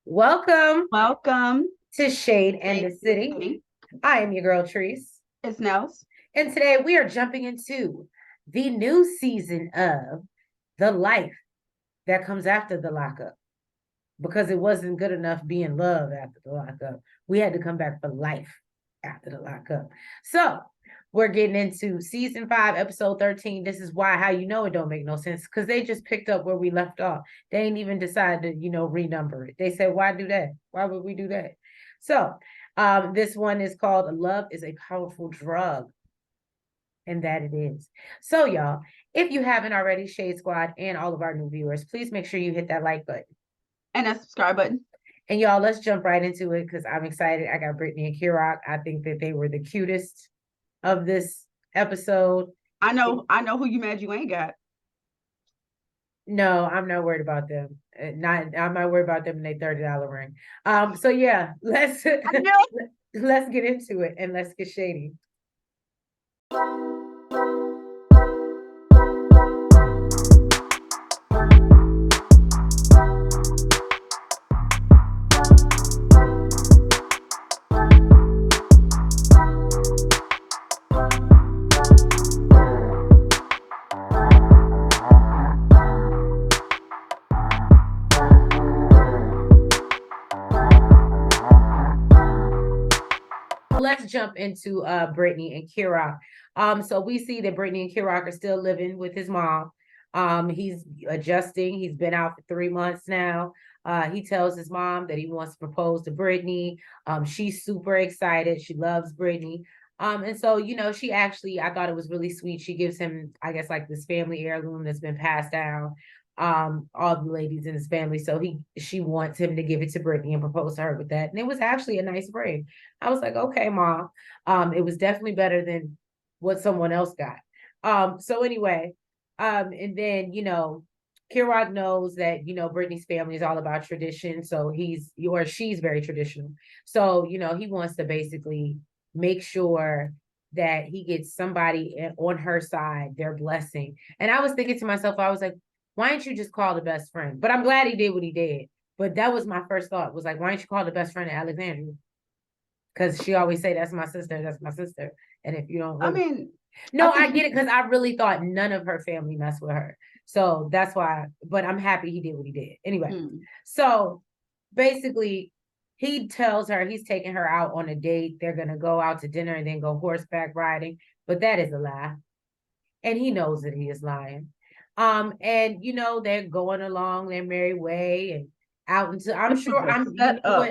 Welcome Welcome, to Shade and Shade the City. City. I am your girl, Treese. It's Nellz. And today we are jumping into the new season of The Life That Comes After the Lockup. Because it wasn't good enough being love after the lockup. We had to come back for life after the lockup. So we're getting into season 5, episode 13. This is why how you know it don't make no sense. Because they just picked up where we left off. They ain't even decided to, renumber it. They said, why do that? Why would we do that? So this one is called Love is a Powerful Drug. And that it is. So, y'all, if you haven't already, Shade Squad and all of our new viewers, please make sure you hit that like button. And that subscribe button. And y'all, let's jump right into it because I'm excited. I got Britney and Kerok. I think that they were the cutest of this episode. I know who you mad you ain't got. No, I'm not worried about them. I'm not worried about them in their $30 ring. So yeah, let's let's get into it and let's get shady. Let's jump into Britney and Kerok. So we see that Britney and Kerok are still living with his mom. He's adjusting. He's been out for 3 months now. He tells his mom that he wants to propose to Britney. She's super excited. She loves Britney. And so, she actually, I thought it was really sweet. She gives him, I guess, like this family heirloom that's been passed down, all the ladies in his family. So she wants him to give it to Britney and propose to her with that. And it was actually a nice ring. I was like, okay, mom. It was definitely better than what someone else got. So anyway, and then, Kerok knows that, Britney's family is all about tradition. So she's very traditional. So, he wants to basically make sure that he gets somebody on her side, their blessing. And I was thinking to myself, I was like, why didn't you just call the best friend? But I'm glad he did what he did. But that was my first thought, was like, why didn't you call the best friend of Alexandria? Because she always say, that's my sister, that's my sister. And if you don't really... I get it, because I really thought none of her family messed with her. So that's why, but I'm happy he did what he did. Anyway, so basically, he tells her he's taking her out on a date. They're going to go out to dinner and then go horseback riding. But that is a lie. And he knows that he is lying. And they're going along their merry way and out into,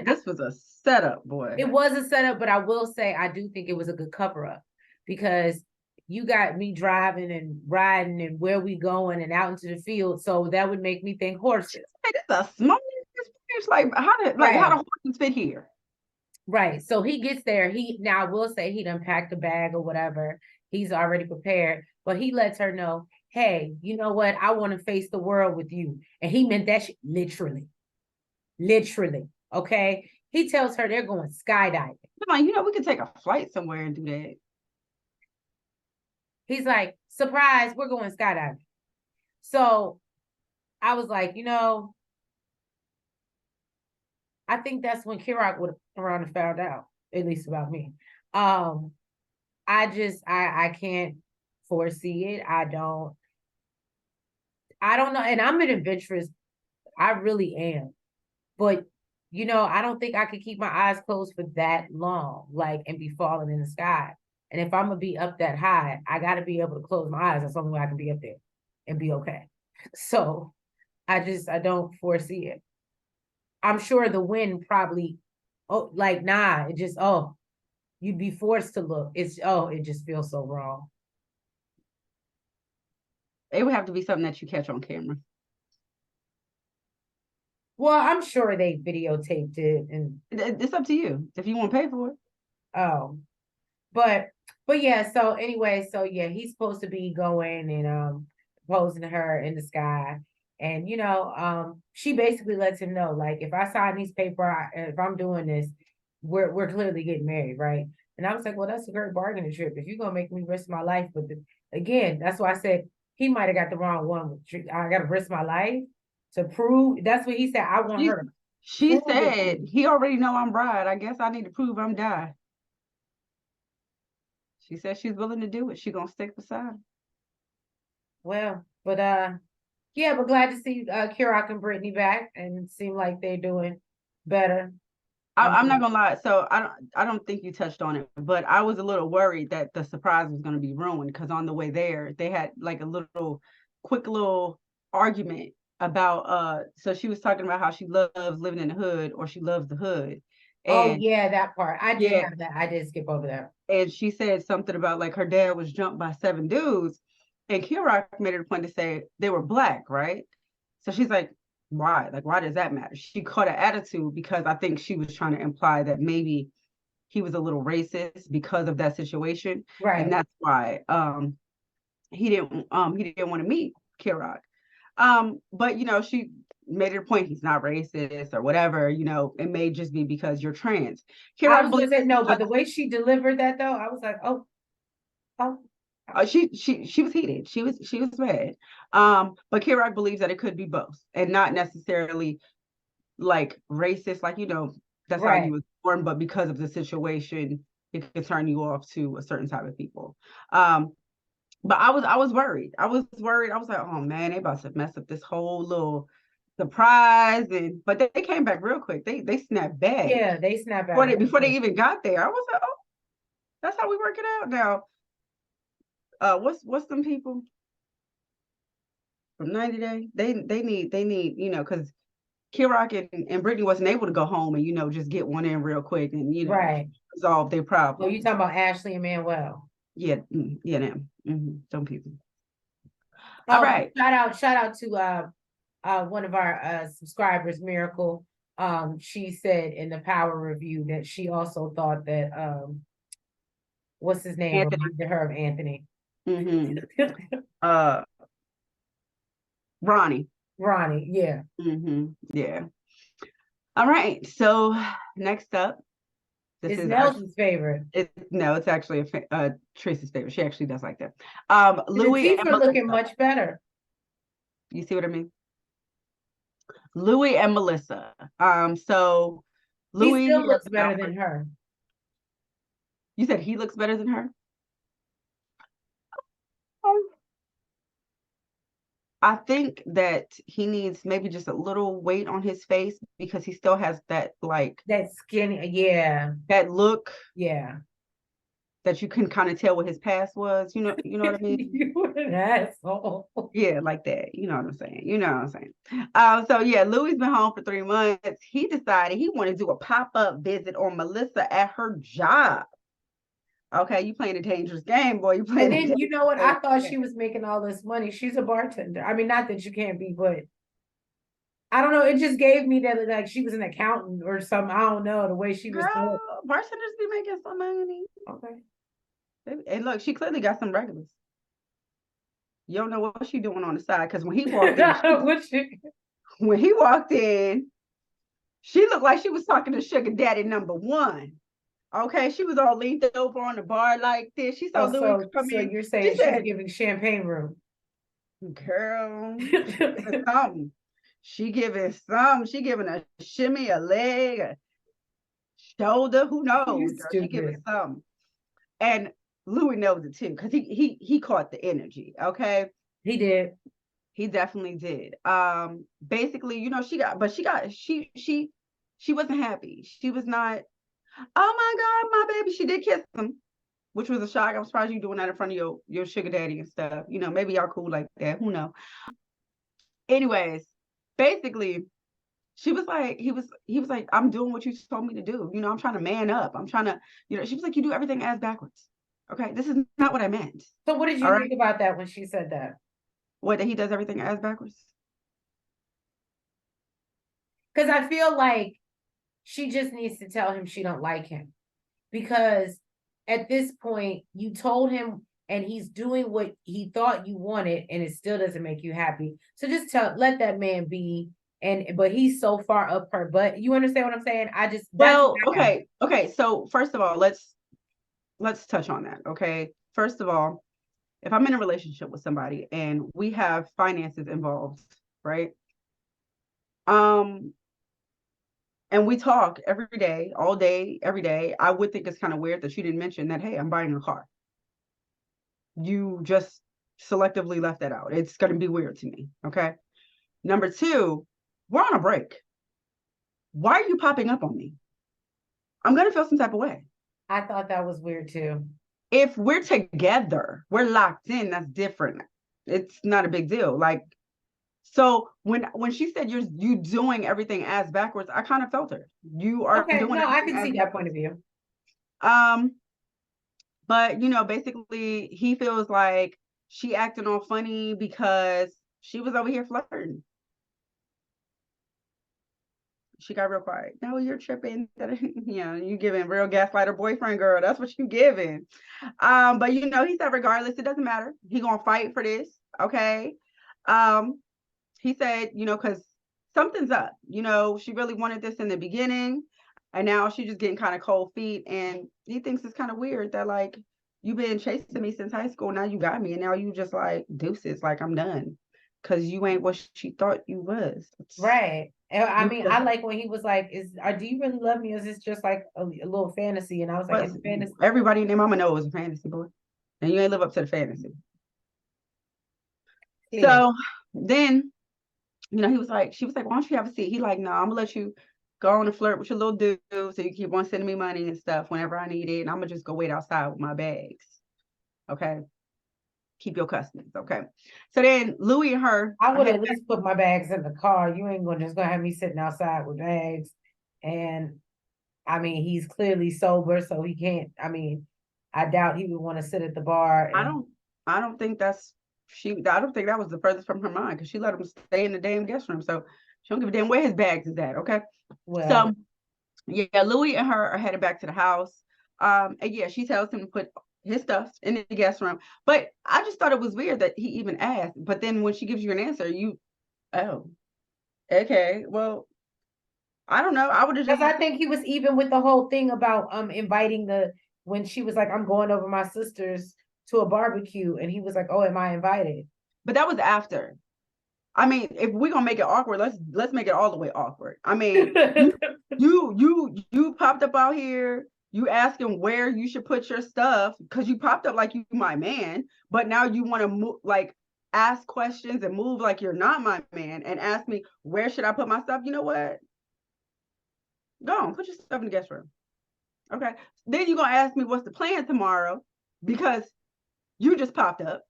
This was a setup, boy. It was a setup, but I will say I do think it was a good cover-up, because you got me driving and riding and where we going and out into the field. So that would make me think horses. It's a small, it's like how do horses fit here? Right. So he gets there. Now I will say he done packed a bag or whatever. He's already prepared, but he lets her know, hey, you know what? I want to face the world with you. And he meant that shit literally. Literally. Okay. He tells her they're going skydiving. Like, we could take a flight somewhere and do that. He's like, surprise, we're going skydiving. So I was like, I think that's when Kerok would have around and found out, at least about me. I can't foresee it. I don't know. And I'm an adventurous. I really am. But, I don't think I could keep my eyes closed for that long, and be falling in the sky. And if I'm going to be up that high, I got to be able to close my eyes. That's the only way I can be up there and be okay. So I don't foresee it. I'm sure the wind probably, you'd be forced to look. It just feels so wrong. It would have to be something that you catch on camera. Well, I'm sure they videotaped it, and it's up to you if you want to pay for it. Oh, but yeah. So anyway, he's supposed to be going and proposing to her in the sky, and she basically lets him know, like, if I sign these paper, if I'm doing this, we're clearly getting married, right? And I was like, well, that's a great bargaining trip if you're gonna make me risk my life. But again, that's why I said he might have got the wrong one. I got to risk my life to prove. That's what he said. I want her. She said, he already know I'm bride. I guess I need to prove I'm die. She said she's willing to do it. She gonna stick beside him. Well, but yeah, but glad to see Kirok and Brittany back and seem like they're doing better. I'm not gonna lie. So I don't think you touched on it, but I was a little worried that the surprise was gonna be ruined because on the way there they had like a quick little argument about so she was talking about how she loves living in the hood or she loves the hood. Oh And yeah, that part. I did yeah, have that. I did skip over that. and she said something about like her dad was jumped by 7 dudes, and Kira made it a point to say they were black, right? So she's like, why? Like, why does that matter? She caught an attitude because I think she was trying to imply that maybe he was a little racist because of that situation, Right. and that's why he didn't want to meet Kira. But you know, she made it a point he's not racist or whatever. You know, it may just be because you're trans. I Kira was gonna believes say no, but the way she delivered that though, I was like, oh, oh. she was heated. She was mad. But Kira believes that it could be both, and not necessarily like racist, like you know, that's how Right. you was born, but because of the situation, it could turn you off to a certain type of people. But I was worried. I was worried. I was like, oh man, they about to mess up this whole little surprise. And but they came back real quick. They snapped back. Yeah, they snapped back before they even got there. I was like, oh, that's how we work it out now. What's them people from 90 Day? They need, you know, because Kirok and Brittany wasn't able to go home and, you know, just get one in real quick and, you know, right. resolve their So problem. you talking about Ashley and Manuel. Yeah, yeah, them. Some people. Oh, All right. Shout out to one of our subscribers, Miracle. She said in the Power review that she also thought that what's his name Anthony. reminded her of Anthony. Ronnie. Ronnie, yeah. Yeah. All right. So next up, this is Nellz's favorite. It's actually Tracy's favorite. She actually does like that. Louie the teeth are looking much better. You see what I mean? Louie and Melissa. So Louie he still looks better than her. You said he looks better than her? I think that he needs maybe just a little weight on his face because he still has that that skinny, yeah, that look, yeah, that you can kind of tell what his past was. You know what I mean? You an asshole. Yeah, like that. You know what I'm saying? You know what I'm saying? So yeah, Louie's been home for 3 months. He decided he wanted to do a pop-up visit on Melissa at her job. Okay, you playing a dangerous game, boy. You playing. And then you know what? I thought she was making all this money. She's a bartender. I mean, not that you can't be, but I don't know. It just gave me that like she was an accountant or something. I don't know the way she was. Girl, bartenders be making some money. Okay. And look, she clearly got some regulars. You don't know what she doing on the side because when he walked in, when he walked in, she looked like she was talking to Sugar Daddy #1. Okay, she was all leaned over on the bar like this. She saw Louie come in. So you're saying she's giving champagne room? Girl, something. She giving some. She giving a shimmy, a leg, a shoulder. Who knows? Girl, she giving some. And Louie knows it too because he caught the energy. Okay, he did. He definitely did. Basically, you know, she wasn't happy. She was not. Oh my God, my baby. She did kiss him, which was a shock. I'm surprised you doing that in front of your sugar daddy and stuff. You know, maybe y'all cool like that. Who knows? Anyways, basically, she was like, he was like, I'm doing what you told me to do. You know, I'm trying to man up. I'm trying to, you know, she was like, you do everything ass backwards. Okay, this is not what I meant. So what did you think about that when she said that? What, that he does everything ass backwards? Because I feel like she just needs to tell him she don't like him. Because at this point, you told him and he's doing what he thought you wanted and it still doesn't make you happy. So just let that man be. But he's so far up her butt. You understand what I'm saying? Okay. So first of all, let's touch on that. Okay. First of all, if I'm in a relationship with somebody and we have finances involved, right? and we talk every day, all day, every day, I would think it's kind of weird that you didn't mention that, hey, I'm buying a car. You just selectively left that out. It's going to be weird to me. Okay. Number two, we're on a break. Why are you popping up on me? I'm going to feel some type of way. I thought that was weird too. If we're together, we're locked in, that's different. It's not a big deal. Like, so when she said you doing everything ass backwards, I kind of felt her. You are Okay, doing no, I everything can ass see that point backwards. of view. But basically he feels like she acting all funny because she was over here flirting. She got real quiet. No, you're tripping. You giving real gaslighter boyfriend, girl. That's what you giving. But he said regardless, it doesn't matter. He gonna fight for this. Okay. He said, because something's up. She really wanted this in the beginning, and now she's just getting kind of cold feet. And he thinks it's kind of weird that like you've been chasing me since high school. Now you got me, and now you just like deuces, like I'm done. Cause you ain't what she thought you was. Right. And I You mean, I just like when he was like, do you really love me? Or is this just like a little fantasy? And I was like, was it's fantasy. everybody and their mama know it was a fantasy, boy. And you ain't live up to the fantasy. Clear. So then, she was like, why don't you have a seat? He like, no, I'm gonna let you go on and flirt with your little dude so you keep on sending me money and stuff whenever I need it. And I'm gonna just go wait outside with my bags. Okay. Keep your customers. Okay. So then Louie and her I are would headed at back. least put my bags in the car. You ain't gonna have me sitting outside with bags. And I mean, he's clearly sober, so he can't. I mean, I doubt he would want to sit at the bar. I And don't I don't think I don't think that was the furthest from her mind because she let him stay in the damn guest room. So she don't give a damn where his bags is at. Okay. well, So yeah, Louie and her are headed back to the house. And yeah, she tells him to put his stuff in the guest room. But I just thought it was weird that he even asked. But then when she gives you an answer, oh, okay, well, I don't know. I would have because just, I think he was even with the whole thing about inviting when she was like, I'm going over my sister's to a barbecue, and he was like, oh, am I invited? but that was after. I mean, if we're gonna make it awkward, let's make it all the way awkward. I mean, you popped up out here, you asking where you should put your stuff because you popped up like you my man, but now you want to move like ask questions and move like you're not my man and ask me where should I put my stuff. You know what? Go on, put your stuff in the guest room. Okay. Then you're gonna ask me what's the plan tomorrow because you just popped up.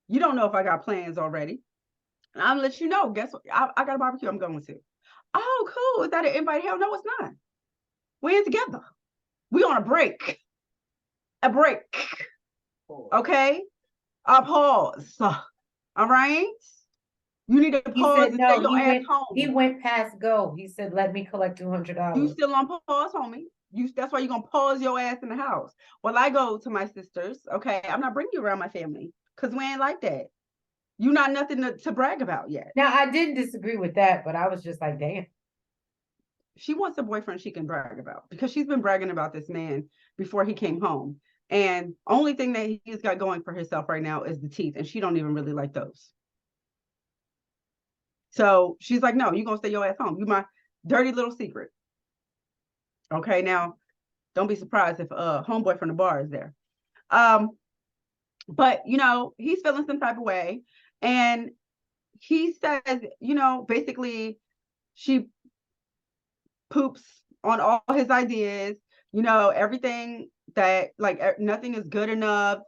You don't know if I got plans already. I'll let you know. Guess what? I got a barbecue I'm going to. Oh, cool. Is that an invite? Hell no, it's not. We're in together. We on a break. A break. Okay? A pause. All right? You need to He pause said and stay no. your ass He home. went past go. He said, let me collect You $200. still on pause, homie. That's why you're gonna pause your ass in the house. Well, I go to my sisters, okay? I'm not bringing you around my family because we ain't like that. You not nothing to brag about yet. Now I didn't disagree with that, but I was just like, damn. She wants a boyfriend she can brag about because she's been bragging about this man before he came home. And only thing that he's got going for himself right now is the teeth, and she don't even really like those. So she's like, no, you're gonna stay your ass home. You my dirty little secret. Okay, now don't be surprised if homeboy from the bar is there. But he's feeling some type of way. And he says, basically she poops on all his ideas, everything that like nothing is good enough.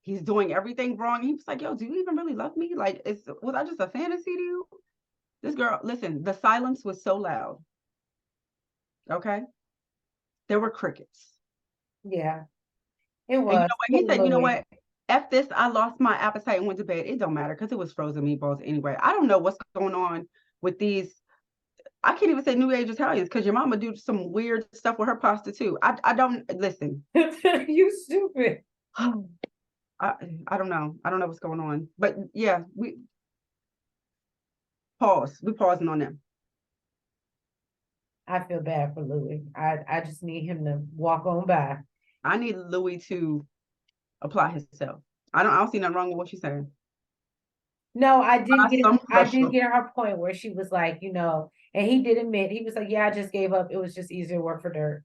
He's doing everything wrong. He was like, yo, do you even really love me? Like, was I just a fantasy to you? This girl, listen, the silence was so loud. Okay. There were crickets. Yeah, it And you was. know what? He Poor said, you know Louis. what? F this, I lost my appetite and went to bed. It don't matter because it was frozen meatballs anyway. I don't know what's going on with these. I can't even say New Age Italians because your mama do some weird stuff with her pasta too. I don't listen. You stupid. I don't know. I don't know what's going on. But yeah, we pause. We pausing on them. I feel bad for Louis. I just need him to walk on by. I need Louie to apply himself. I don't see nothing wrong with what she's saying. No, Some I did commercial. get her point where she was like, and he did admit, he was like, yeah, I just gave up. It was just easier to work for dirt.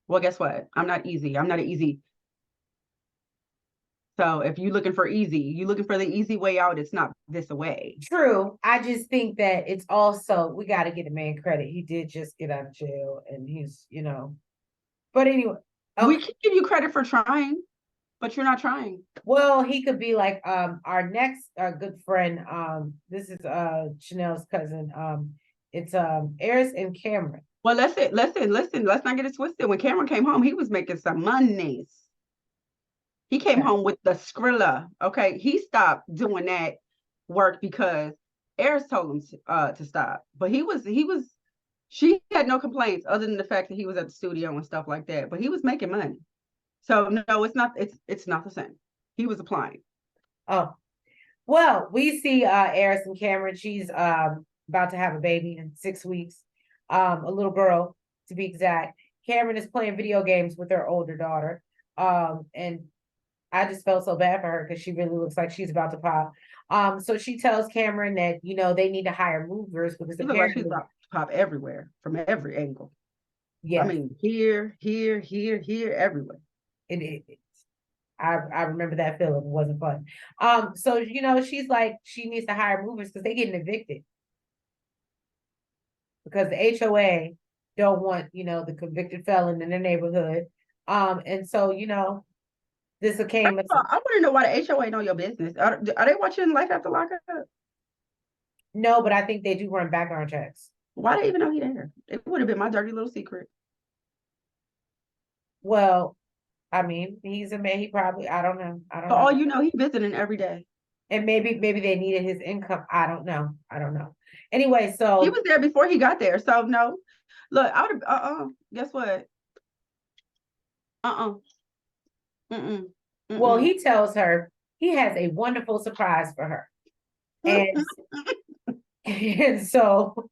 Well, guess what? I'm not easy. I'm not an easy. So if you're looking for easy, you're looking for the easy way out, it's not this way. True. I just think that it's also, we got to get the man credit. He did just get out of jail and but anyway, We okay. can give you credit for trying, but you're not trying. Well, he could be like our next good friend. This is Chanel's cousin. It's Aris and Cameron. Well, listen. Let's not get it twisted. When Cameron came home, he was making some monies. He came Okay. home with the Skrilla. Okay, he stopped doing that work because Eris told him to stop. But she had no complaints other than the fact that he was at the studio and stuff like that. But he was making money. So no, it's not. It's not the same. He was applying. Oh, well, we see Aris and Cameron. She's about to have a baby in 6 weeks. A little girl to be exact. Cameron is playing video games with her older daughter. And I just felt so bad for her because she really looks like she's about to pop. So she tells Cameron that, they need to hire movers because She looked like she's apparently, about to pop everywhere from every angle. I yes, mean, here, everywhere. it I remember that feeling. It wasn't fun. So she's like, she needs to hire movers because they getting evicted because the HOA don't want, the convicted felon in their neighborhood. And so, this First came as of all, I want to know why the HOA know your business. Are they watching Life After Lockup? no, but I think they do run background checks. Why they even know he there? It would have been my dirty little secret. Well, I mean, he's a man. He probably, I don't know. I don't For know. all you know, he visiting every day. And maybe they needed his income. I don't know. I don't know. Anyway, He so was there before he got there. So no. Look, I would have guess what? Uh-uh. Mm-mm. well, Mm-mm. he tells her he has a wonderful surprise for her. And and so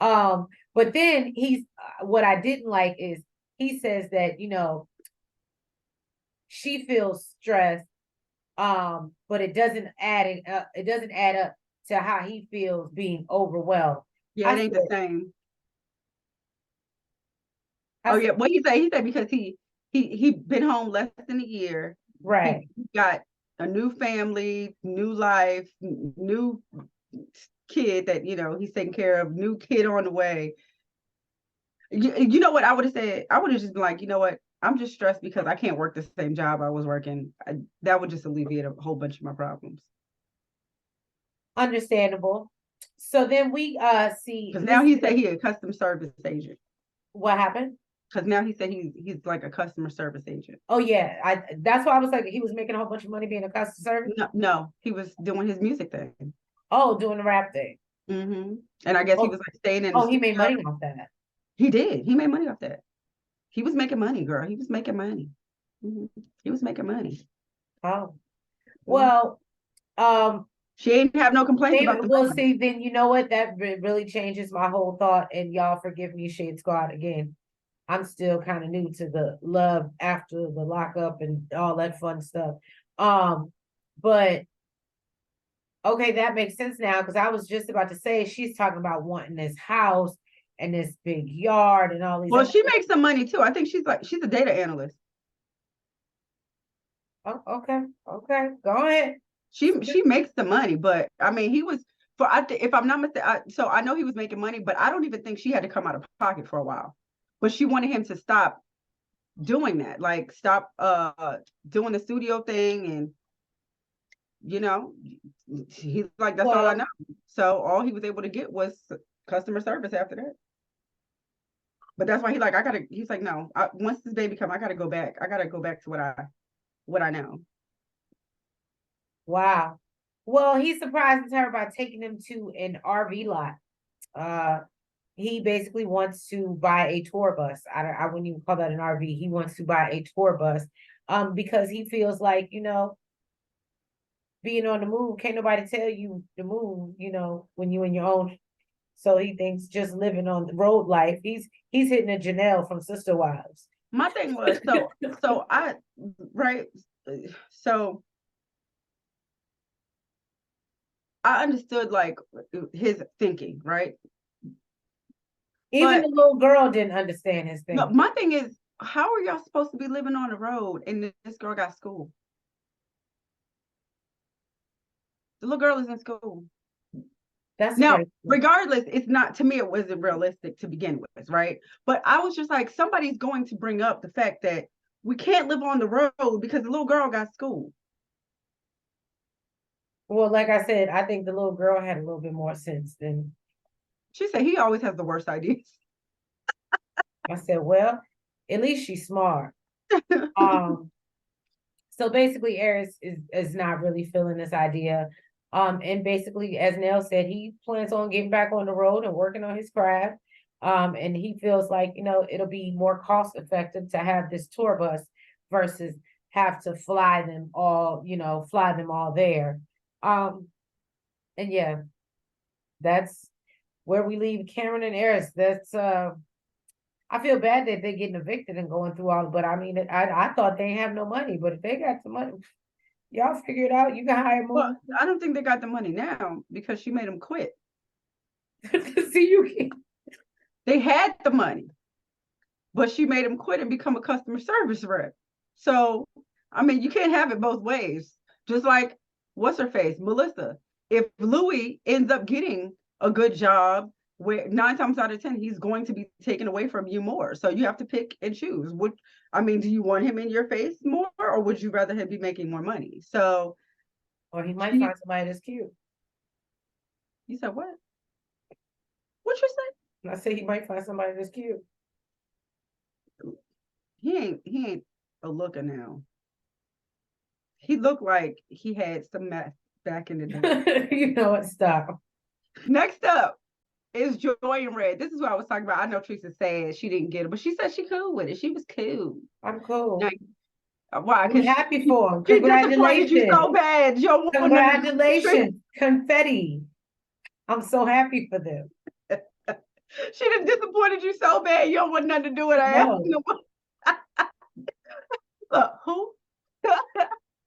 but then what I didn't like is he says that, she feels stressed, but it doesn't add up to how he feels being overwhelmed. Yeah, I it said, ain't the same. I Oh said, yeah, what he say? He said because he been home less than a year. He right. got a new family, new life, new kid that he's taking care of, new kid on the way. You know what I would have said? I would have just been like, you know what? I'm just stressed because I can't work the same job I was working. That would just alleviate a whole bunch of my problems. Understandable. So then we see Because this now is he said he a customer service agent. what happened. Because now he said he's like a customer service agent. Oh yeah, that's why I was like he was making a whole bunch of money being a customer service. No, he was doing his music thing. Oh, doing the rap thing. And I guess he was Oh, like staying in the oh, he made studio. money off that. He did. He made money off that. He was making money, girl. He was making money. He was making money. Oh, Mhm. well, She ain't have no complaints maybe about the we'll money. see. Then you know what? That really changes my whole thought. And y'all forgive me, Shade Squad again. I'm still kind of new to the love after the lockup and all that fun stuff. But okay, that makes sense now because I was just about to say she's talking about wanting this house and this big yard and all these Well, other she things. makes some money too. I think she's a data analyst. Oh, okay, okay, go ahead. She makes the money, but I mean, he was if I'm not mistaken. So I know he was making money, but I don't even think she had to come out of pocket for a while. But she wanted him to stop doing that, like stop doing the studio thing, and you know, he's like, that's all I Well, know. So all he was able to get was customer service after that. But that's why he's like, no, once this baby come, I gotta go back. I gotta go back to what I know. wow. Well, he surprises her by taking him to an RV lot. Uh, he basically wants to buy a tour bus. I wouldn't even call that an RV. He wants to buy a tour bus, because he feels like, being on the move, can't nobody tell you to move, when you in your own. So he thinks just living on the road life. He's hitting a Janelle from Sister Wives. My thing was so I right so I understood like his thinking, right? Even But the little girl didn't understand his no, thing. my thing is, how are y'all supposed to be living on the road and this girl got school? The little girl is in school. That's Now, crazy. regardless, it's not, to me, it wasn't realistic to begin with, right? But I was just like, somebody's going to bring up the fact that we can't live on the road because the little girl got school. Well, like I said, I think the little girl had a little bit more sense than She said he always has the worst ideas. I said. Well, at least she's smart. Um, so basically, Aris is not really feeling this idea. And basically, as Nell said, he plans on getting back on the road and working on his craft. And he feels like, it'll be more cost effective to have this tour bus versus have to fly them all there. And yeah, that's where we leave Cameron and Aris. That's I feel bad that they're getting evicted and going through all, but I mean, I thought they ain't have no money, but if they got some money, y'all figure it out. You can hire Well, more. I don't think they got the money now because she made him quit. See, you can. They had the money, but she made him quit and become a customer service rep. So, I mean, you can't have it both ways. Just like, what's her face? Melissa. If Louie ends up getting a good job, where 9 times out of 10, he's going to be taken away from you more. So you have to pick and choose. Do you want him in your face more, or would you rather him be making more money? So, Or he might find somebody that's cute. You said what? What you say? I say he might find somebody that's cute. He ain't a looker now. He looked like he had some meth back in the day. You know what? Stop. Next up is Joy and Red. This is what I was talking about. I know Teresa said she didn't get it, but she said she cool with it. She was cool. I'm cool. Why? I'm Because happy for him. she disappointed you so Congratulations. bad. You don't want Congratulations. Confetti. I'm so happy for them. She done disappointed you so bad. You don't want nothing to do with her. No. Look, who?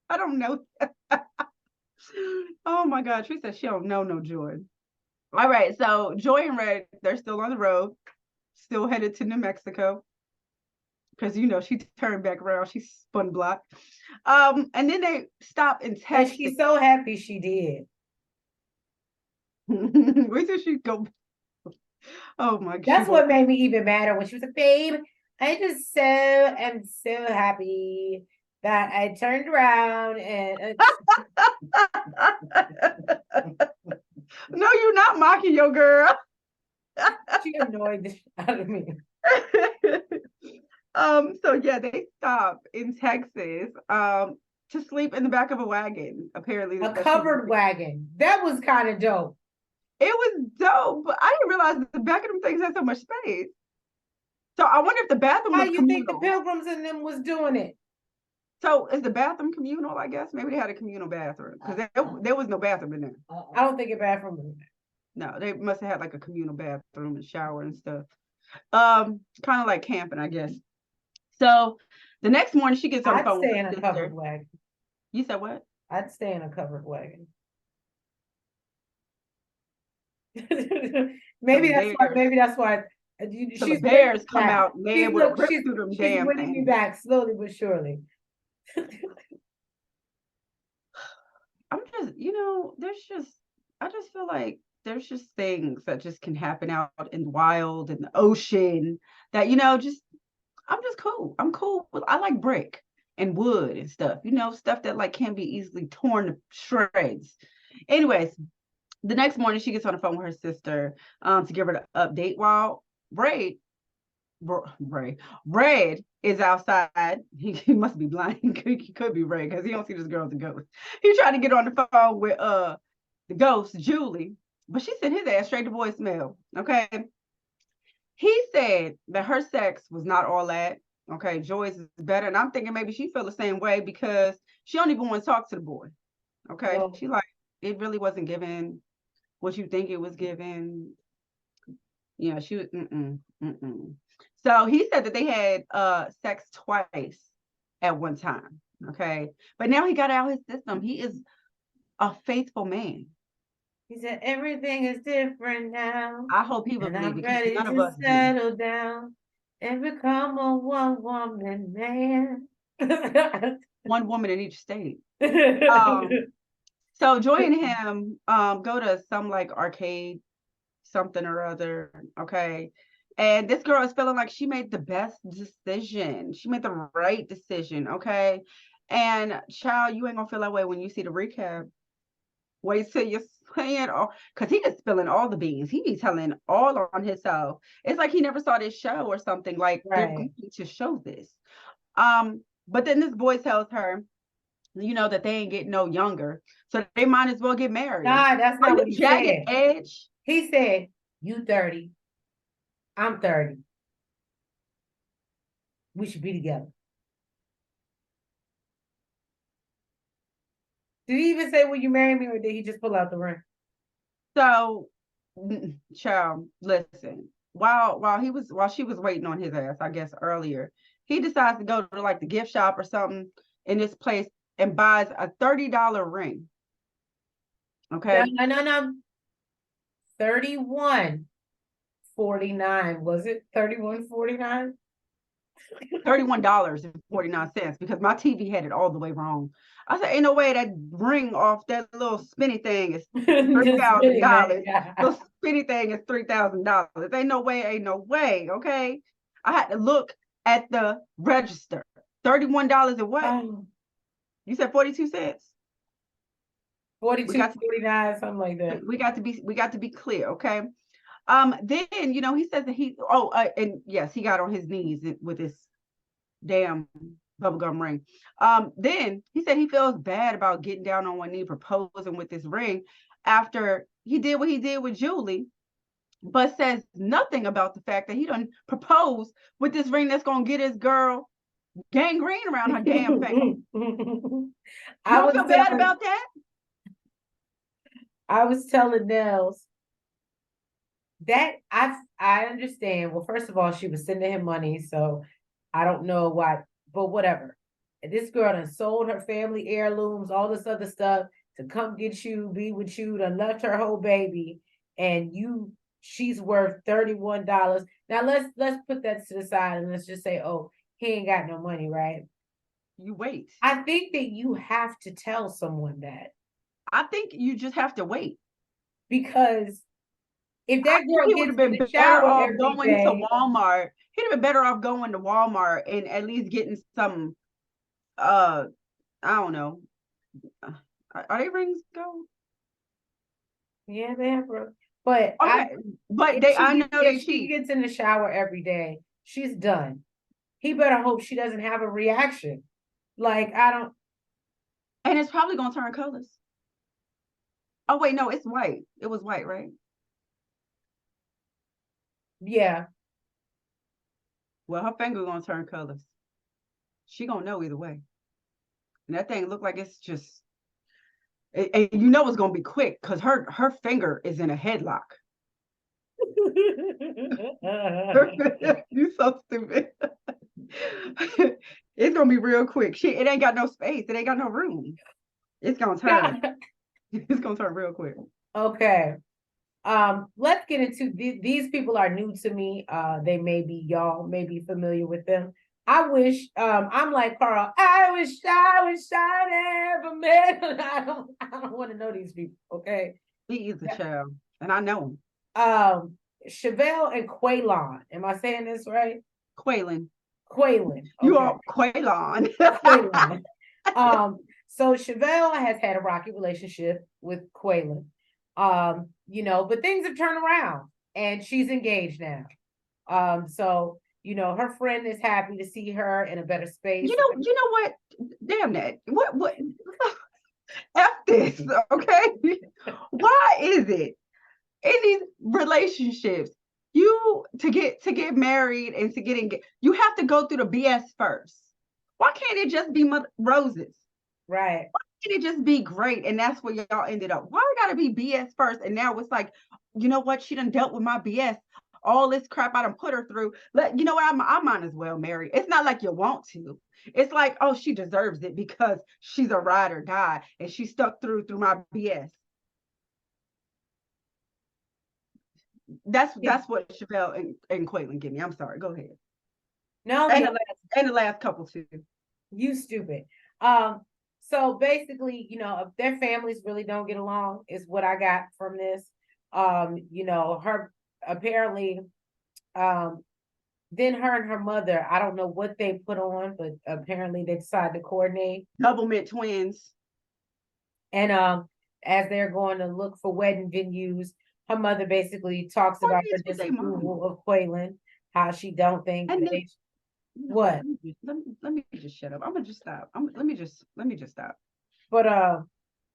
I don't know. Oh my God. Teresa, she don't know no Joy. All right. So Joy and Red, they're still on the road, still headed to New Mexico. Because she turned back around, she spun block. And then they stop in Texas. And she's so happy she did. Where did she go? Oh my God. That's what made me even madder when she was like, babe, I just am so happy that I turned around and No, you're not mocking your girl. she annoyed the shit out of me. So yeah, they stop in Texas to sleep in the back of a wagon, apparently. A covered wagon. That was kind of dope. It was dope, but I didn't realize the back of them things had so much space. So I wonder if the bathroom was communal. How you think the Pilgrims and them was doing it? So is the bathroom communal, I guess? Maybe they had a communal bathroom because there was no bathroom in there. I don't think a bathroom was in there. No, they must have had like a communal bathroom and shower and stuff. Kind of like camping, I guess. So the next morning she gets on the phone with her sister. I'd stay in a covered wagon. You said what? I'd stay in a covered wagon. Maybe that's why the bears come out and they able to rip through them damn winning things. Me back slowly but surely. I'm just, I just feel like there's just things that just can happen out in the wild and the ocean that, I'm just cool. I'm cool. I like brick and wood and stuff, stuff that like can be easily torn to shreds. Anyways, the next morning she gets on the phone with her sister to give her the update while Red is outside. He must be blind. He could be Ray because he don't see this girl as a ghost. He tried to get on the phone with the ghost, Julie, but she sent his ass straight to voicemail. Okay. He said that her sex was not all that. Okay, Joyce is better. And I'm thinking maybe she feel the same way because she don't even want to talk to the boy. Okay. Well, she like, it really wasn't given what you think it was given. Yeah, she was So he said that they had sex twice at one time. Okay. But now he got out his system. He is a faithful man. He said, everything is different now, I hope he and believe I'm it because ready none of to us do. settle down and become a one-woman man. One woman in each state. So join him, go to some like arcade, something or other, okay? And this girl is feeling like she made the best decision. She made the right decision, okay? And child, you ain't gonna feel that way when you see the recap. Wait till you see it all, because he is spilling all the beans. He be telling all on himself. It's like he never saw this show or something. Like they're Right. going to show this. But then this boy tells her, that they ain't getting no younger, so they might as well get married. Nah, that's Are not you what he jagged said. edge? He said, you 30, I'm 30. We should be together. Did he even say, will you marry me, or did he just pull out the ring? So, child, listen. While she was waiting on his ass, I guess earlier, he decides to go to like the gift shop or something in this place and buys a $30 ring. Okay, No. 31.49. Was it 31.49? $31.49 because my TV had it all the way wrong. I said, ain't no way that ring off that little spinny thing is Just kidding, man. $3,000. The spinny thing is $3,000. Ain't no way. Okay, I had to look at the register. $31 and what? Oh, You said 42 cents. 42.49, something like that. We got to be clear, okay? Then he says that and yes, he got on his knees with his damn bubblegum ring. Then he said he feels bad about getting down on one knee proposing with this ring after he did what he did with Julie, but says nothing about the fact that he done proposed with this ring that's gonna get his girl gangrene around her damn face. You don't feel bad about that? I was telling Nellz that I understand. Well, first of all, she was sending him money, so I don't know why, but whatever. This girl done sold her family heirlooms, all this other stuff to come get you, be with you, done left her whole baby, and she's worth $31. Now let's put that to the side and let's just say, oh, he ain't got no money, right? You wait. I think that you have to tell someone that. I think you just have to wait. Because if that girl he would gets have in been the better shower off every going day, to Walmart. He'd have been better off going to Walmart and at least getting some I don't know. Are they rings gold? yeah, they have her. But Okay, but I know they if she cheap. gets in the shower every day, she's done. He better hope she doesn't have a reaction. Like, I don't. And it's probably gonna turn colors. Oh wait, no, it's white. It was white, right? Yeah. Well, her finger gonna turn colors. She gonna know either way. And that thing look like it's just, and it's gonna be quick because her finger is in a headlock. You so stupid. It's gonna be real quick. It ain't got no space. It ain't got no room. It's gonna turn. It's gonna turn real quick. Okay. Let's get into these people are new to me. Y'all may be familiar with them. I wish I'm like Carl. I wish I never met. I don't want to know these people. Okay. He is a child, and I know him. Shavel and Quaylon. Am I saying this right? Quaylon. Quaylon. Okay. You are Quaylon. Quaylon. So Shavel has had a rocky relationship with Quaylon. But things have turned around and she's engaged now. So her friend is happy to see her in a better space. You know what? Damn that. What F this, okay? Why is it in these relationships to get married and to get engaged, you have to go through the BS first? Why can't it just be roses? Right. Why can't it just be great? And that's where y'all ended up. Why it gotta be BS first? And now it's like, you know what? She done dealt with my BS. All this crap I done put her through. You know what? I might as well marry. It's not like you want to. It's like, oh, she deserves it because she's a ride or die and she stuck through my BS. That's Yeah. what Shavel and Quaylon give me. I'm sorry. Go ahead. No, And yeah, the last couple too. you stupid. Um, so basically, if their families really don't get along, is what I got from this. Her apparently, um, then her and her mother, I don't know what they put on, but apparently they decided to coordinate. Double mint twins. And as they're going to look for wedding venues, her mother basically talks about her Coordinates with their mom. disapproval of Quaylon, how she don't think And that then, they what. let me just shut up. I'm gonna just stop. Let me just stop. But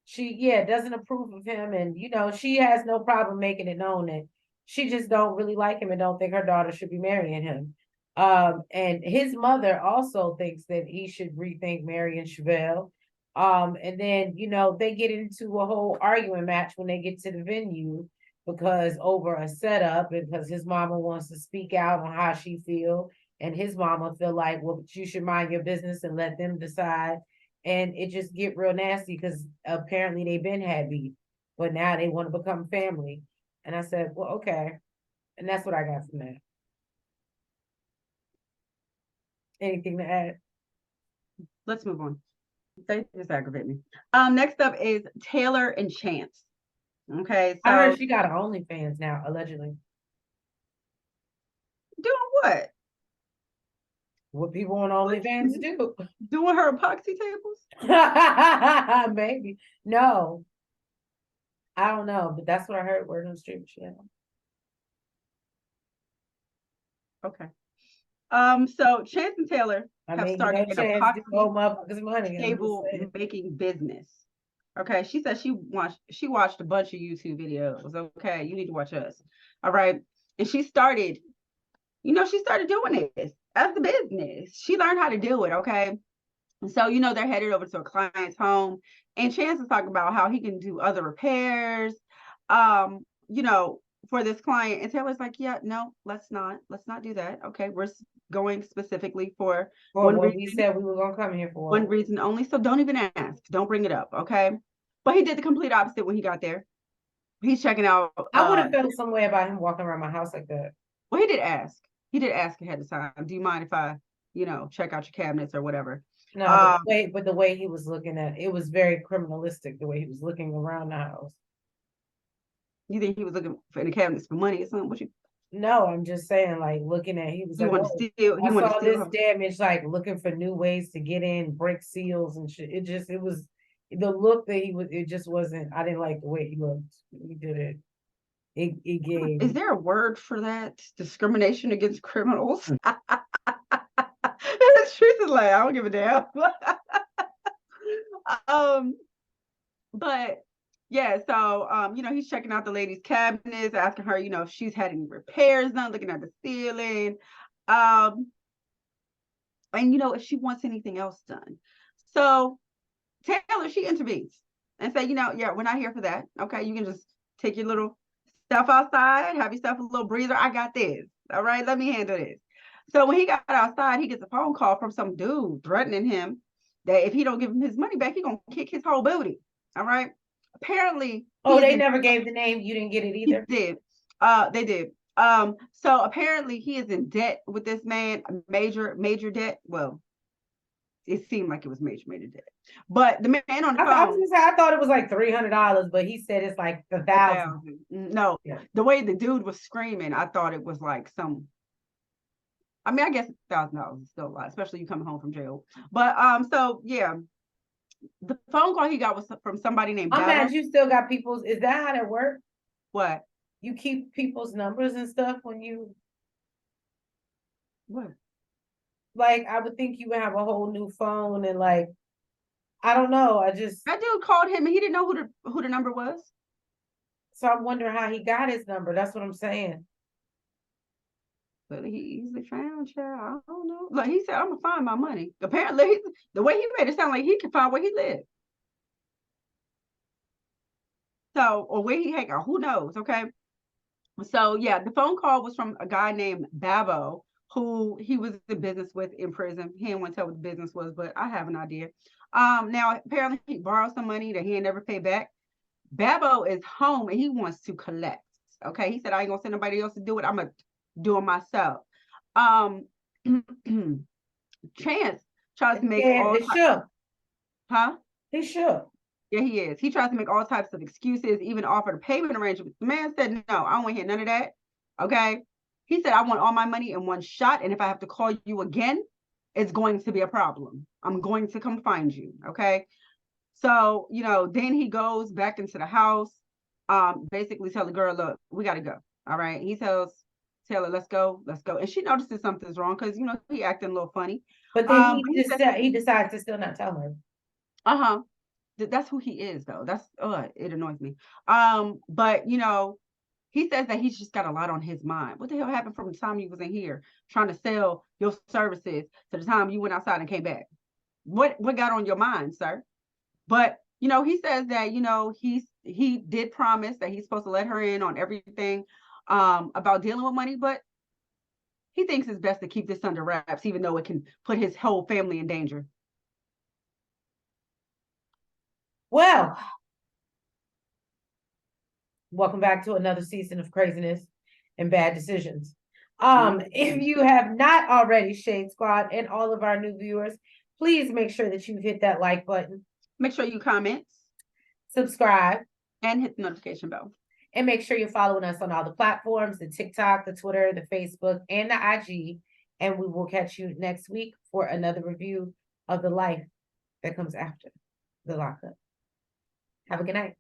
she doesn't approve of him, and she has no problem making it known that she just don't really like him and don't think her daughter should be marrying him. And his mother also thinks that he should rethink marrying Chevelle. And then they get into a whole arguing match when they get to the venue because over a setup, because his mama wants to speak out on how she feel, and his mama feel like, well, you should mind your business and let them decide. And it just get real nasty because apparently they've been happy, but now they want to become family. And I said, well, okay. And that's what I got from that. Anything to add? Let's move on. They just aggravate me. Next up is Tayler and Chance. Okay, I heard so she got an OnlyFans now, allegedly. doing what? What people on OnlyFans do. Doing her epoxy tables? Maybe. No. I don't know, but that's what I heard. Word on the street. Okay. So Chance and Tayler have started an Chance to owe epoxy motherfuckers money. table making business. Okay, she said she watched a bunch of YouTube videos. Okay, you need to watch us. All right, and she started doing this as the business. She learned how to do it. Okay, and so they're headed over to a client's home, and Chance is talking about how he can do other repairs. You know, for this client, and Taylor's like, yeah, no, let's not do that. Okay, we're going specifically for one what reason. we said we were gonna come here for. One reason only. So don't even ask. Don't bring it up. Okay. But he did the complete opposite when he got there. He's checking out. I would have felt some way about him walking around my house like that. Well, he did ask. He did ask ahead of time. Do you mind if I, check out your cabinets or whatever? No, but the way he was looking at it was very criminalistic. The way he was looking around the house. You think he was looking in the cabinets for money or something? What you? No, I'm just saying, like looking at. He was like, I saw this damage, like looking for new ways to get in, break seals and shit. It was the look that he was. It just wasn't. I didn't like the way he looked. He did it. It gave. Is there a word for that? Discrimination against criminals? The truth is, like, I don't give a damn. But yeah, so he's checking out the lady's cabinets, asking her, if she's had any repairs done, looking at the ceiling, and if she wants anything else done. So Tayler, she intervenes and say, yeah, we're not here for that. Okay, you can just take your little stuff outside, have yourself a little breather. I got this. All right, let me handle this. So when he got outside, he gets a phone call from some dude threatening him that if he don't give him his money back, he's gonna kick his whole booty. All right. Apparently. Oh, they never gave the name. You didn't get it either. He did. They did. So apparently he is in debt with this man, major debt. Well, it seemed like it was major debt. But the man on the phone. I thought it was like $300, but he said it's like 1,000. No, yeah. The way the dude was screaming, I thought it was like some. I mean, I guess $1,000 is still a lot, especially you coming home from jail. But so yeah, the phone call he got was from somebody named. I'm mad you still got people's. Is that how that works? What? You keep people's numbers and stuff when you. What? Like, I would think you would have a whole new phone and like, I don't know. That dude called him and he didn't know who the number was. So I'm wondering how he got his number. That's what I'm saying. But he easily found, child. I don't know. Like he said, I'm gonna find my money. Apparently, the way he made it sound like he can find where he lived. So, or where he hang out, who knows? Okay. So yeah, the phone call was from a guy named Babo, who he was in business with in prison. He didn't want to tell what the business was, but I have an idea. Now apparently he borrowed some money that he had never paid back. Babo is home and he wants to collect. Okay. He said, I ain't gonna send nobody else to do it. I'm gonna do it myself. Chance tries to make And all it shook. huh? He shook. Yeah, he is. He tries to make all types of excuses, even offered a payment arrangement. The man said, no, I don't want to hear none of that. Okay. He said, I want all my money in one shot. And if I have to call you again, it's going to be a problem. I'm going to come find you. Okay. So, then he goes back into the house, basically tell the girl, look, we got to go. All right. He tells Taylor, let's go. And she notices something's wrong because, he acting a little funny. But then But he said, he decides to still not tell her. uh-huh. That's who he is, though. It annoys me. But he says that he's just got a lot on his mind. What the hell happened from the time you was in here trying to sell your services to the time you went outside and came back? What got on your mind, sir? But he says that he did promise that he's supposed to let her in on everything about dealing with money, but he thinks it's best to keep this under wraps, even though it can put his whole family in danger. Well, welcome back to another season of craziness and bad decisions. If you have not already, Shade Squad, and all of our new viewers, please make sure that you hit that like button. Make sure you comment, subscribe, and hit the notification bell. And make sure you're following us on all the platforms, the TikTok, the Twitter, the Facebook, and the IG. And we will catch you next week for another review of the life that comes after the lockup. Have a good night.